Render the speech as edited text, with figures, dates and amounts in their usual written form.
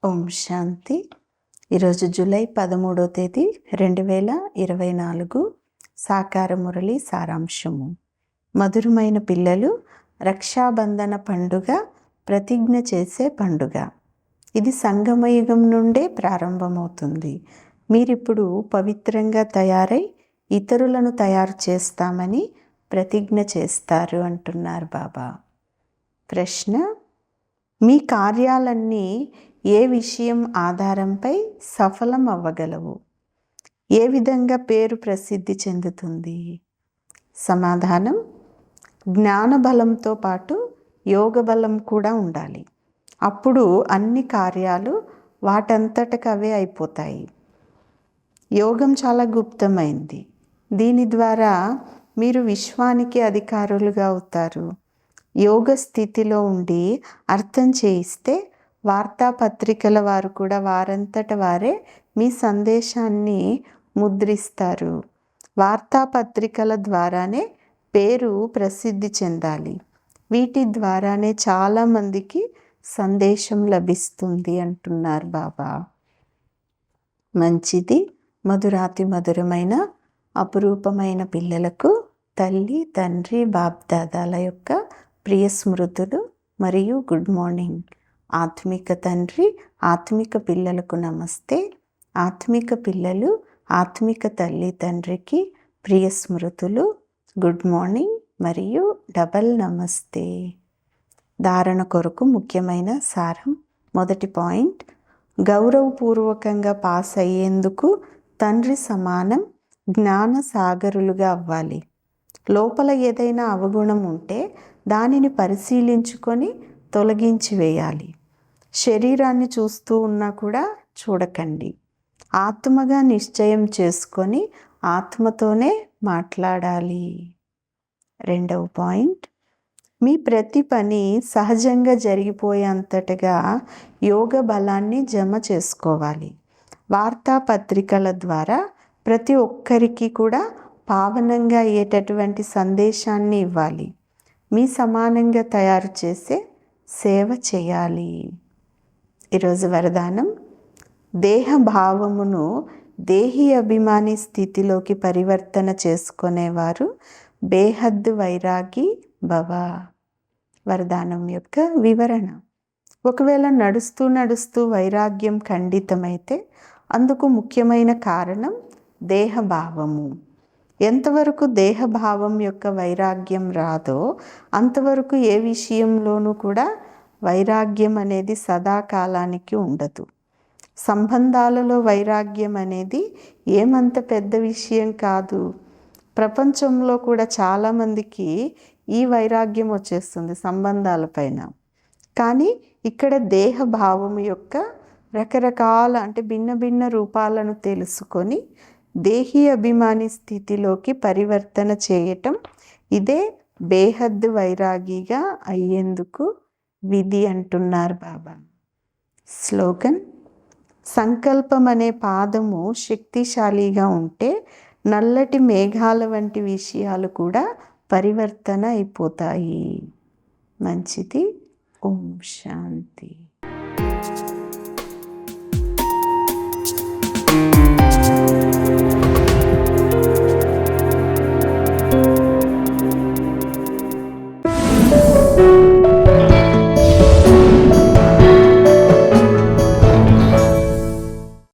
ఓం శాంతి. ఈరోజు జూలై 13వ తేదీ 2024. సాకార మురళి సారాంశము. మధురమైన పిల్లలు, రక్షాబంధన పండుగ ప్రతిజ్ఞ చేసే పండుగ. ఇది సంగమయుగం నుండే ప్రారంభమవుతుంది. మీరిప్పుడు పవిత్రంగా తయారై ఇతరులను తయారు చేస్తామని ప్రతిజ్ఞ చేస్తారు అంటున్నారు బాబా. ప్రశ్న: మీ కార్యాలన్నీ ఏ విషయం ఆధారంపై సఫలం అవ్వగలవు? ఏ విధంగా పేరు ప్రసిద్ధి చెందుతుంది? సమాధానం: జ్ఞాన బలంతో పాటు యోగ బలం కూడా ఉండాలి. అప్పుడు అన్ని కార్యాలు వాటంతటకవే అయిపోతాయి. యోగం చాలా గుప్తమైంది. దీని ద్వారా మీరు విశ్వానికి అధికారులుగా అవుతారు. యోగ స్థితిలో ఉండి అర్థం చేయిస్తే వార్తాపత్రికల వారు కూడా వారంతట వారే మీ సందేశాన్ని ముద్రిస్తారు. వార్తాపత్రికల ద్వారానే పేరు ప్రసిద్ధి చెందాలి. వీటి ద్వారానే చాలామందికి సందేశం లభిస్తుంది అంటున్నారు బాబా. మంచిది. మధురాతి మధురమైన అపురూపమైన పిల్లలకు తల్లి, తండ్రి, బాప్దాదాల యొక్క ప్రియ స్మృతులు మరియు గుడ్ మార్నింగ్. ఆత్మిక తండ్రి, ఆత్మిక పిల్లలకు నమస్తే. ఆత్మిక పిల్లలు ఆత్మిక తల్లి, తండ్రికి ప్రియ స్మృతులు, గుడ్ మార్నింగ్ మరియు డబల్ నమస్తే. ధారణ కొరకు ముఖ్యమైన సారం. మొదటి పాయింట్: గౌరవపూర్వకంగా పాస్ అయ్యేందుకు తండ్రి సమానం జ్ఞాన సాగరులుగా అవ్వాలి. లోపల ఏదైనా అవగుణం ఉంటే దానిని పరిశీలించుకొని తొలగించి వేయాలి. శరీరాన్ని చూస్తూ ఉన్నా కూడా చూడకండి. ఆత్మగా నిశ్చయం చేసుకొని ఆత్మతోనే మాట్లాడాలి. రెండవ పాయింట్: మీ ప్రతి పని సహజంగా జరిగిపోయేంతటగా యోగ బలాన్ని జమ చేసుకోవాలి. వార్తాపత్రికల ద్వారా ప్రతి ఒక్కరికి కూడా పావనంగా అయ్యేటటువంటి సందేశాన్ని ఇవ్వాలి. మీ సమానంగా తయారు చేసే సేవ చేయాలి. ఈరోజు వరదానం: దేహ భావమును దేహి అభిమాని స్థితిలోకి పరివర్తన చేసుకునేవారు బేహద్దు వైరాగి భవ. వరదానం యొక్క వివరణ. ఒకవేళ నడుస్తూ నడుస్తూ వైరాగ్యం ఖండితమైతే అందుకు ముఖ్యమైన కారణం దేహభావము. ఎంతవరకు దేహభావం యొక్క వైరాగ్యం రాదో అంతవరకు ఏ విషయంలోనూ కూడా వైరాగ్యం అనేది సదాకాలానికి ఉండదు. సంబంధాలలో వైరాగ్యం అనేది ఏమంత పెద్ద విషయం కాదు. ప్రపంచంలో కూడా చాలామందికి ఈ వైరాగ్యం వచ్చేస్తుంది సంబంధాలపైన. కానీ ఇక్కడ దేహభావం యొక్క రకరకాల భిన్న భిన్న రూపాలను తెలుసుకొని దేహి అభిమాని స్థితిలోకి పరివర్తన చేయటం, ఇదే బేహద్దు వైరాగిగా అయ్యేందుకు విధి అంటున్నారు బాబా. స్లోగన్: సంకల్పం అనే పాదము శక్తిశాలిగా ఉంటే నల్లటి మేఘాల వంటి విషయాలు కూడా పరివర్తన అయిపోతాయి. మంచిది. ఓం శాంతి.